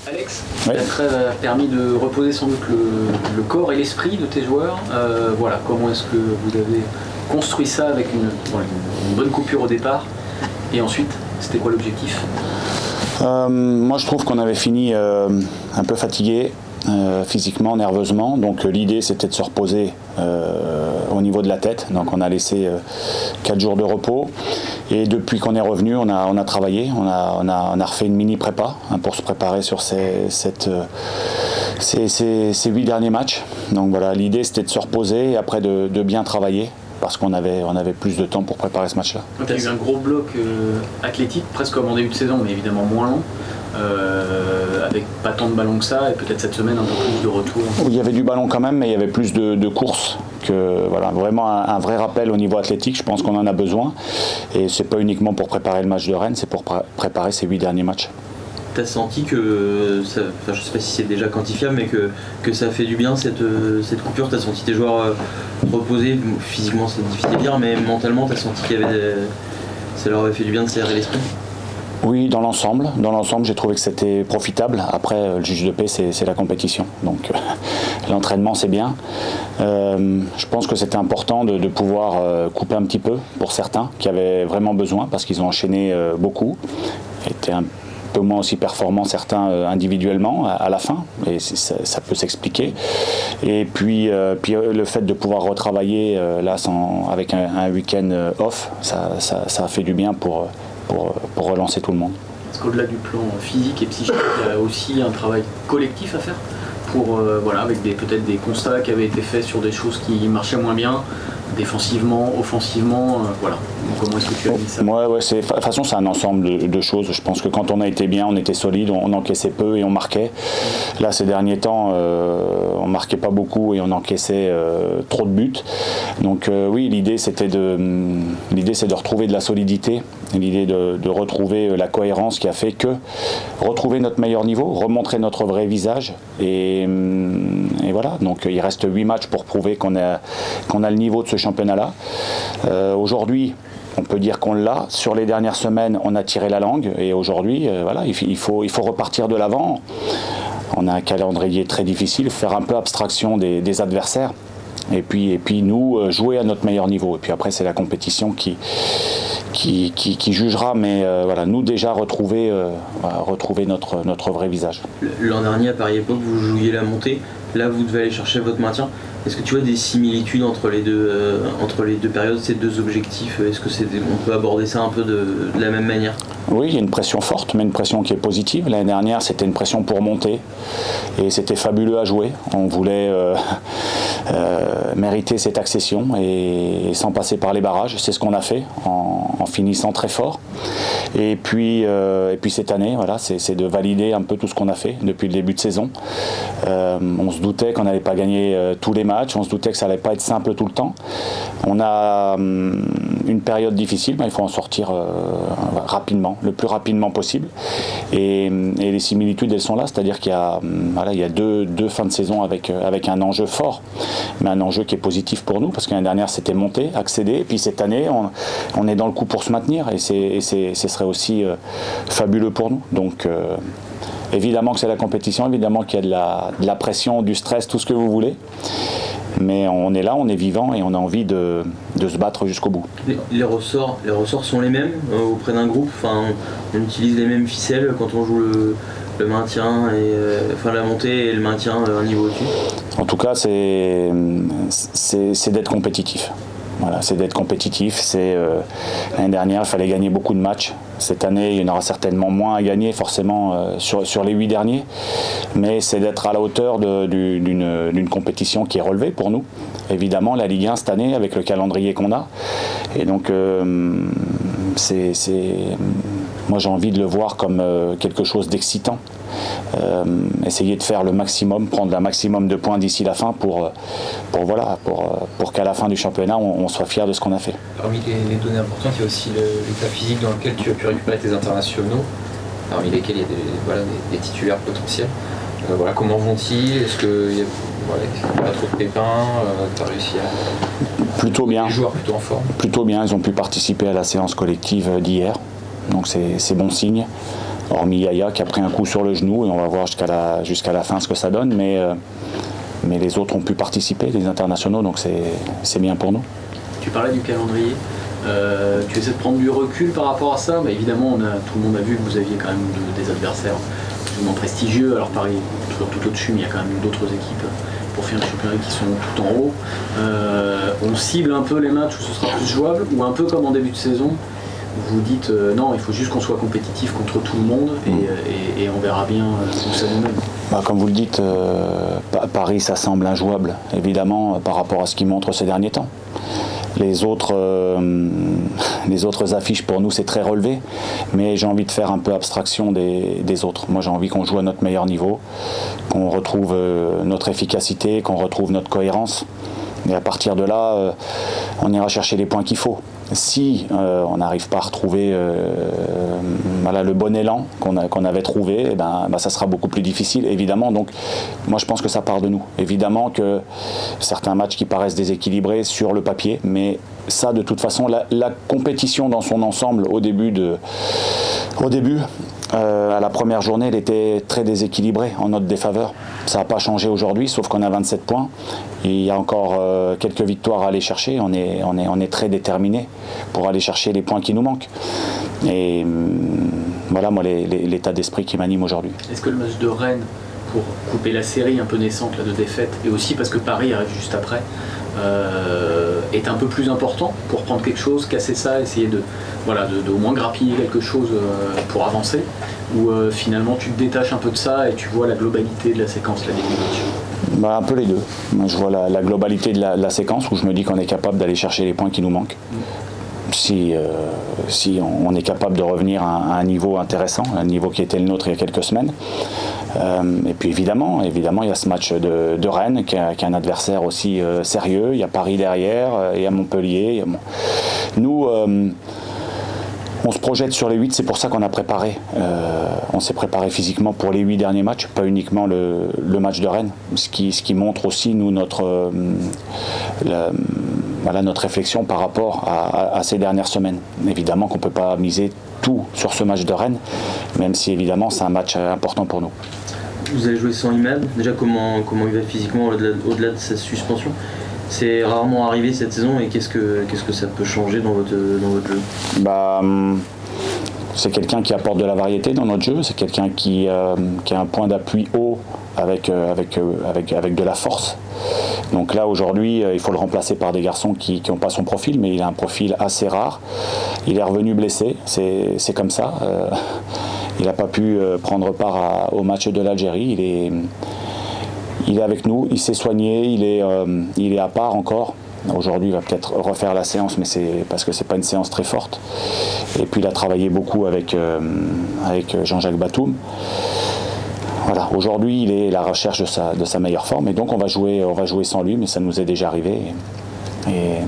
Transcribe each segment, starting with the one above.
Alex, Oui. la trêve a permis de reposer sans doute le corps et l'esprit de tes joueurs. Voilà, comment est-ce que vous avez construit ça avec une bonne coupure au départ? Et ensuite, c'était quoi l'objectif? Moi je trouve qu'on avait fini un peu fatigué physiquement, nerveusement, donc l'idée c'était de se reposer au niveau de la tête, donc on a laissé 4 jours de repos et depuis qu'on est revenu on a travaillé, on a refait une mini prépa pour se préparer sur ces 8 derniers matchs. Donc voilà, l'idée c'était de se reposer et après de bien travailler, parce qu'on avait plus de temps pour préparer ce match-là. Tu as eu un gros bloc athlétique, presque comme en début de saison, mais évidemment moins long, avec pas tant de ballons que ça, et peut-être cette semaine un peu plus de retour. Il y avait du ballon quand même, mais il y avait plus de courses. Voilà, vraiment un vrai rappel au niveau athlétique, je pense qu'on en a besoin. Et c'est pas uniquement pour préparer le match de Rennes, c'est pour préparer ces 8 derniers matchs. Tu as senti que, je ne sais pas si c'est déjà quantifiable, mais que ça fait du bien cette coupure? Tu as senti tes joueurs reposés? Physiquement c'est difficile à dire, mais mentalement tu as senti ça leur avait fait du bien de s'aérer l'esprit? Oui, dans l'ensemble j'ai trouvé que c'était profitable. Après, le juge de paix c'est la compétition, donc l'entraînement c'est bien. Je pense que c'était important de pouvoir couper un petit peu pour certains qui avaient vraiment besoin, parce qu'ils ont enchaîné beaucoup, étaient un peu moins aussi performants certains individuellement à la fin, et ça peut s'expliquer. Et puis le fait de pouvoir retravailler là avec un week-end off, ça a fait du bien pour relancer tout le monde. Est-ce qu'au-delà du plan physique et psychique, il y a aussi un travail collectif à faire pour, voilà, avec peut-être des constats qui avaient été faits sur des choses qui marchaient moins bien, défensivement, offensivement, voilà. Comment est-ce que tu as dit ça? Ouais, de toute façon c'est un ensemble de choses. Je pense que quand on a été bien, on était solide, on encaissait peu et on marquait. Là ces derniers temps, on marquait pas beaucoup et on encaissait trop de buts. Donc oui, l'idée c'est de retrouver de la solidité, l'idée de retrouver la cohérence qui a fait que retrouver notre meilleur niveau, remontrer notre vrai visage, et voilà. Donc il reste 8 matchs pour prouver qu'on a le niveau de ce championnat-là. Aujourd'hui, on peut dire qu'on l'a. Sur les dernières semaines, on a tiré la langue, et aujourd'hui, voilà, il faut repartir de l'avant. On a un calendrier très difficile, faire un peu abstraction des adversaires, et puis nous jouer à notre meilleur niveau. Et puis après, c'est la compétition qui jugera, mais voilà, nous déjà retrouver notre vrai visage. L'an dernier à Paris-Époque, vous jouiez la montée, là vous devez aller chercher votre maintien. Est-ce que tu vois des similitudes entre les deux périodes, ces deux objectifs? Est-ce que on peut aborder ça un peu de la même manière? Oui, il y a une pression forte, mais une pression qui est positive. L'année dernière, c'était une pression pour monter, et c'était fabuleux à jouer. On voulait mériter cette accession et sans passer par les barrages. C'est ce qu'on a fait en finissant très fort. Et puis cette année, voilà, c'est de valider un peu tout ce qu'on a fait depuis le début de saison. On se doutait qu'on n'allait pas gagner tous les matchs, on se doutait que ça n'allait pas être simple tout le temps. On a une période difficile, mais il faut en sortir rapidement, le plus rapidement possible. Et les similitudes, elles sont là, c'est-à-dire qu'il y a deux fins de saison avec un enjeu fort, mais un enjeu qui est positif pour nous, parce que l'année dernière c'était monter, accéder, et puis cette année on est dans le coup pour se maintenir, et ce serait aussi fabuleux pour nous. Donc évidemment que c'est la compétition, évidemment qu'il y a de la pression, du stress, tout ce que vous voulez. Mais on est là, on est vivant, et on a envie de se battre jusqu'au bout. Les ressorts sont les mêmes auprès d'un groupe. Enfin, on utilise les mêmes ficelles quand on joue le maintien, la montée et le maintien un niveau au-dessus. En tout cas, c'est d'être compétitif. Voilà, c'est d'être compétitif. L'année dernière, il fallait gagner beaucoup de matchs. Cette année, il y en aura certainement moins à gagner, forcément, sur les 8 derniers. Mais c'est d'être à la hauteur d'une compétition qui est relevée pour nous. Évidemment, la Ligue 1 cette année, avec le calendrier qu'on a. Et donc, moi, j'ai envie de le voir comme quelque chose d'excitant. Essayer de faire le maximum, prendre un maximum de points d'ici la fin pour qu'à la fin du championnat, on soit fier de ce qu'on a fait. Parmi les données importantes, il y a aussi l'état physique dans lequel tu as pu récupérer tes internationaux, parmi lesquels il y a des titulaires potentiels. Comment vont-ils? Est-ce qu'il n'y a pas trop de pépins? Tu as réussi à... Plutôt bien. Les joueurs plutôt en forme? Plutôt bien, ils ont pu participer à la séance collective d'hier, donc c'est bon signe. hormis Yaya qui a pris un coup sur le genou, et on va voir jusqu'à la fin ce que ça donne, mais les autres ont pu participer, les internationaux, donc c'est bien pour nous. Tu parlais du calendrier, tu essaies de prendre du recul par rapport à ça, mais évidemment tout le monde a vu que vous aviez quand même des adversaires absolument prestigieux. Alors Paris toujours tout au-dessus, mais il y a quand même d'autres équipes pour finir le championnat qui sont tout en haut. On cible un peu les matchs où ce sera plus jouable, ou un peu comme en début de saison, vous dites non, il faut juste qu'on soit compétitif contre tout le monde et on verra bien où ça nous mène. Bah, comme vous le dites, Paris ça semble injouable, évidemment, par rapport à ce qu'ils montrent ces derniers temps. Les autres affiches pour nous c'est très relevé, mais j'ai envie de faire un peu abstraction des autres. Moi j'ai envie qu'on joue à notre meilleur niveau, qu'on retrouve notre efficacité, qu'on retrouve notre cohérence, et à partir de là on ira chercher les points qu'il faut. Si on n'arrive pas à retrouver le bon élan qu'on avait trouvé, ça sera beaucoup plus difficile, évidemment. Donc moi je pense que ça part de nous. Évidemment que certains matchs qui paraissent déséquilibrés sur le papier, mais ça de toute façon, la compétition dans son ensemble au début, à la première journée, elle était très déséquilibrée en notre défaveur. Ça n'a pas changé aujourd'hui, sauf qu'on a 27 points. Et il y a encore quelques victoires à aller chercher. On est très déterminés pour aller chercher les points qui nous manquent. Et voilà, moi, l'état d'esprit qui m'anime aujourd'hui. Est-ce que le match de Rennes, pour couper la série un peu naissante de défaites, et aussi parce que Paris arrive juste après, est un peu plus important pour prendre quelque chose, casser ça, essayer de au moins grappiller quelque chose pour avancer, ou finalement tu te détaches un peu de ça et tu vois la globalité de la séquence, la définition? Un peu les deux. Moi, je vois la globalité de la séquence où je me dis qu'on est capable d'aller chercher les points qui nous manquent. Si on est capable de revenir à un niveau intéressant, un niveau qui était le nôtre il y a quelques semaines. Et puis évidemment, il y a ce match de Rennes qui est un adversaire aussi sérieux. Il y a Paris derrière, il y a Montpellier. Nous, on se projette sur les 8, c'est pour ça qu'on a préparé. On s'est préparé physiquement pour les 8 derniers matchs, pas uniquement le match de Rennes. Ce qui montre aussi, nous, notre réflexion par rapport à ces dernières semaines. Évidemment qu'on ne peut pas miser tout sur ce match de Rennes, même si évidemment c'est un match important pour nous. Vous allez jouer sans Imad. Déjà, comment il va physiquement au-delà de sa suspension? C'est rarement arrivé cette saison, et qu'est-ce que ça peut changer dans votre jeu? C'est quelqu'un qui apporte de la variété dans notre jeu, c'est quelqu'un qui a un point d'appui haut avec de la force. Donc là aujourd'hui il faut le remplacer par des garçons qui n'ont pas son profil, mais il a un profil assez rare. Il est revenu blessé, c'est comme ça. Il n'a pas pu prendre part au match de l'Algérie. Il est avec nous, il s'est soigné, il est à part encore. Aujourd'hui, il va peut-être refaire la séance, mais c'est parce que c'est pas une séance très forte. Et puis, il a travaillé beaucoup avec Jean-Jacques Batoum. Voilà, aujourd'hui, il est à la recherche de sa meilleure forme, et donc on va jouer sans lui, mais ça nous est déjà arrivé. Et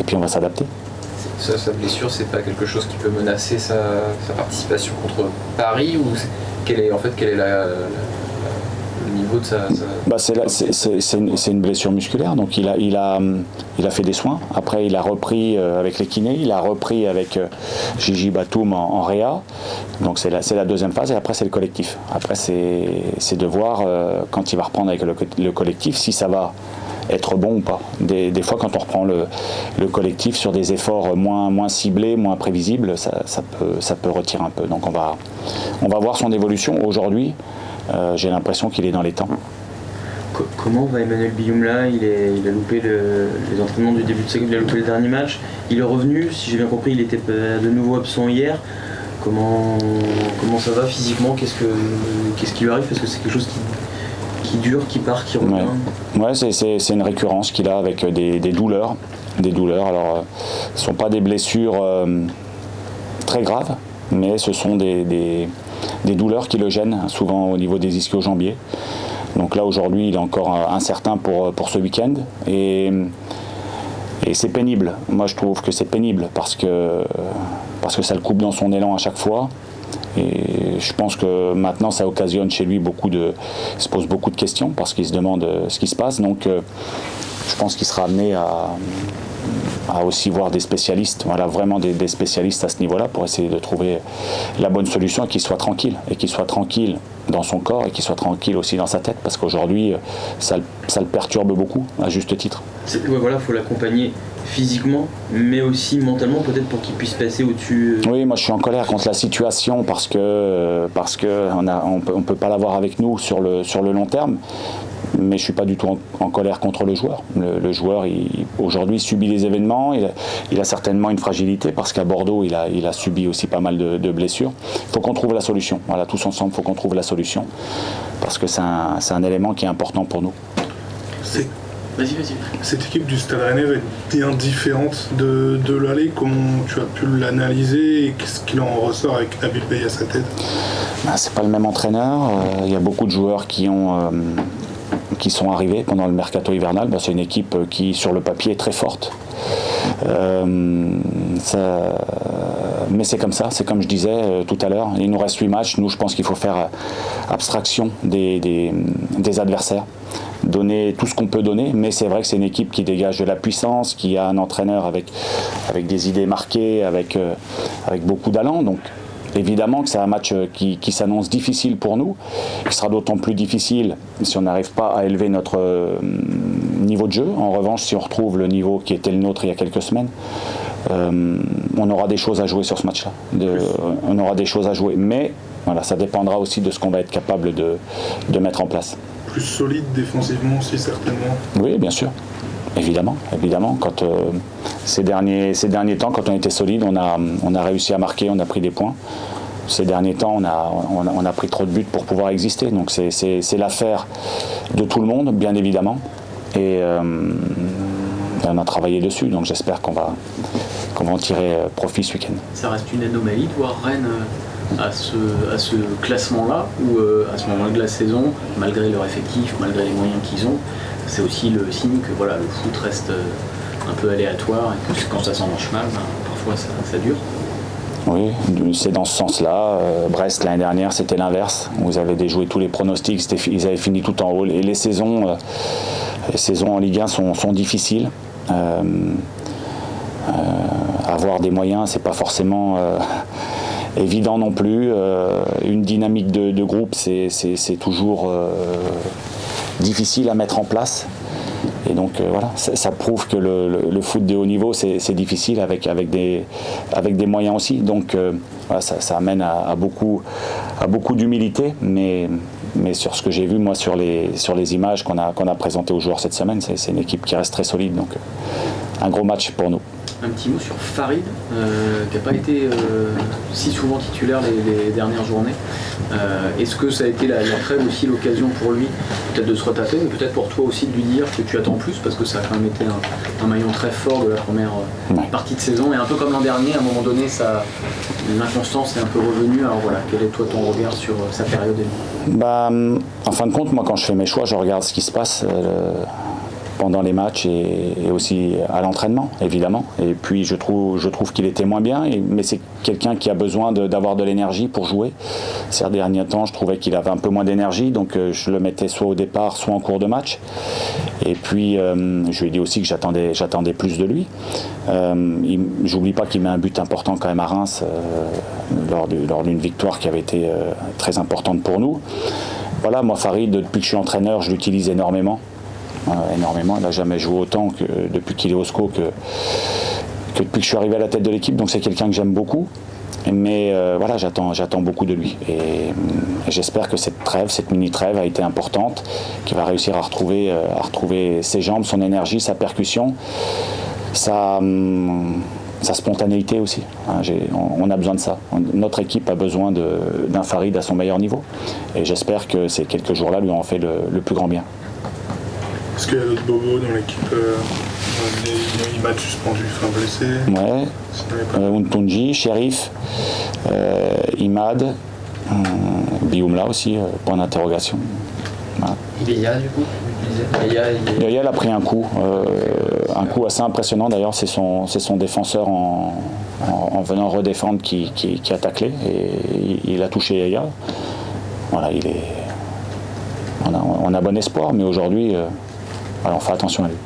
puis, on va s'adapter. Sa blessure, c'est pas quelque chose qui peut menacer sa participation contre Paris, ou quel est le niveau de c'est une blessure musculaire, donc il a fait des soins. Après il a repris avec les kinés, il a repris avec Gigi Batoum en réa. Donc c'est la deuxième phase, et après c'est le collectif. Après c'est de voir quand il va reprendre avec le collectif si ça va être bon ou pas. Des fois quand on reprend le collectif sur des efforts moins ciblés, moins prévisibles, ça peut retirer un peu. Donc on va voir son évolution. Aujourd'hui j'ai l'impression qu'il est dans les temps. Comment va Emmanuel Billoum là? Il a loupé les entraînements du début de saison, il a loupé le dernier match. Il est revenu, si j'ai bien compris, il était de nouveau absent hier. Comment ça va physiquement? Qu'est-ce qui lui arrive? Parce que c'est quelque chose qui dure, qui part, qui revient. Ouais, c'est une récurrence qu'il a avec des douleurs. Alors, ce ne sont pas des blessures très graves, mais ce sont des douleurs qui le gênent, souvent au niveau des ischio-jambiers. Donc là, aujourd'hui, il est encore incertain pour ce week-end. Et c'est pénible. Moi, je trouve que c'est pénible parce que ça le coupe dans son élan à chaque fois. Et je pense que maintenant, ça occasionne chez lui il se pose beaucoup de questions parce qu'il se demande ce qui se passe. Donc, je pense qu'il sera amené à aussi voir des spécialistes, voilà, vraiment des spécialistes à ce niveau-là pour essayer de trouver la bonne solution et qu'il soit tranquille dans son corps et qu'il soit tranquille aussi dans sa tête, parce qu'aujourd'hui ça le perturbe beaucoup à juste titre. Ouais, voilà, faut l'accompagner physiquement, mais aussi mentalement, peut-être pour qu'il puisse passer au-dessus. Oui, moi je suis en colère contre la situation parce que on peut pas l'avoir avec nous sur le long terme. Mais je ne suis pas du tout en colère contre le joueur. Le joueur, aujourd'hui, subit les événements. Il a certainement une fragilité parce qu'à Bordeaux, il a subi aussi pas mal de blessures. Il faut qu'on trouve la solution. Voilà, tous ensemble, il faut qu'on trouve la solution parce que c'est un élément qui est important pour nous. Vas-y. Cette équipe du Stade Rennais va être bien différente de l'aller. Comment tu as pu l'analyser et qu'est-ce qu'il en ressort avec Nabil Bey à sa tête? C'est pas le même entraîneur. Il y a beaucoup de joueurs qui sont arrivés pendant le mercato hivernal. C'est une équipe qui, sur le papier, est très forte. Mais c'est comme ça, c'est comme je disais tout à l'heure. Il nous reste 8 matchs. Nous, je pense qu'il faut faire abstraction des adversaires. Donner tout ce qu'on peut donner, mais c'est vrai que c'est une équipe qui dégage de la puissance, qui a un entraîneur avec des idées marquées, avec beaucoup d'allant. Donc, évidemment que c'est un match qui s'annonce difficile pour nous, qui sera d'autant plus difficile si on n'arrive pas à élever notre niveau de jeu. En revanche, si on retrouve le niveau qui était le nôtre il y a quelques semaines, on aura des choses à jouer sur ce match-là. On aura des choses à jouer, mais voilà, ça dépendra aussi de ce qu'on va être capable de mettre en place. Plus solide défensivement aussi, certainement. Oui, bien sûr. Évidemment. Quand, ces derniers temps, quand on était solide, on a réussi à marquer, on a pris des points. Ces derniers temps, on a pris trop de buts pour pouvoir exister. Donc c'est l'affaire de tout le monde, bien évidemment. Et on a travaillé dessus. Donc j'espère qu'on va en tirer profit ce week-end. Ça reste une anomalie de voir Rennes à ce classement-là, ou à ce moment-là de la saison, malgré leur effectif, malgré les moyens qu'ils ont, c'est aussi le signe que voilà, le foot reste un peu aléatoire et que quand ça s'en marche mal, parfois ça dure. Oui, c'est dans ce sens-là. Brest, l'année dernière, c'était l'inverse. Vous avez déjoué tous les pronostics, ils avaient fini tout en haut. Et les saisons en Ligue 1 sont difficiles. Avoir des moyens, c'est pas forcément évident non plus. Une dynamique de groupe, c'est toujours difficile à mettre en place. Et donc voilà, ça prouve que le foot de haut niveau, c'est difficile avec des moyens aussi. Donc voilà, ça amène à beaucoup d'humilité. Mais sur ce que j'ai vu, moi, sur les images qu'on a présentées aux joueurs cette semaine, c'est une équipe qui reste très solide. Donc un gros match pour nous. Un petit mot sur Farid, qui n'a pas été si souvent titulaire les dernières journées. Est-ce que ça a été la trêve aussi, l'occasion pour lui peut-être de se retaper, mais peut-être pour toi aussi de lui dire que tu attends plus, parce que ça a quand même été un maillon très fort de la première partie de saison, et un peu comme l'an dernier, à un moment donné, l'inconstance est un peu revenue. Alors voilà, quel est toi ton regard sur sa période? En fin de compte, moi quand je fais mes choix, je regarde ce qui se passe pendant les matchs et aussi à l'entraînement, évidemment. Et puis je trouve qu'il était moins bien, mais c'est quelqu'un qui a besoin d'avoir de l'énergie pour jouer. Ces derniers temps, je trouvais qu'il avait un peu moins d'énergie, donc je le mettais soit au départ, soit en cours de match. Et puis je lui ai dit aussi que j'attendais plus de lui. J'oublie pas qu'il met un but important quand même à Reims lors d'une victoire qui avait été très importante pour nous. Voilà, moi Farid, depuis que je suis entraîneur, je l'utilise énormément. Énormément, il n'a jamais joué autant que depuis qu'il est au SCO que depuis que je suis arrivé à la tête de l'équipe, donc c'est quelqu'un que j'aime beaucoup, mais voilà, j'attends beaucoup de lui et j'espère que cette mini trêve a été importante, qu'il va réussir à retrouver ses jambes, son énergie, sa percussion, sa spontanéité aussi. On a besoin de ça. Notre équipe a besoin d'un Farid à son meilleur niveau et j'espère que ces quelques jours-là lui ont fait le plus grand bien. Est-ce qu'il y a d'autres bobos dans l'équipe, Imad suspendu, enfin blessé? Ouais, Untunji, Shérif, Imad, Bioumla aussi, point d'interrogation. Voilà. Yaya du coup Yaya a pris un coup assez impressionnant d'ailleurs, c'est son défenseur en venant redéfendre qui a taclé et il a touché Yaya. Voilà, on a bon espoir, mais aujourd'hui, on fait attention à lui.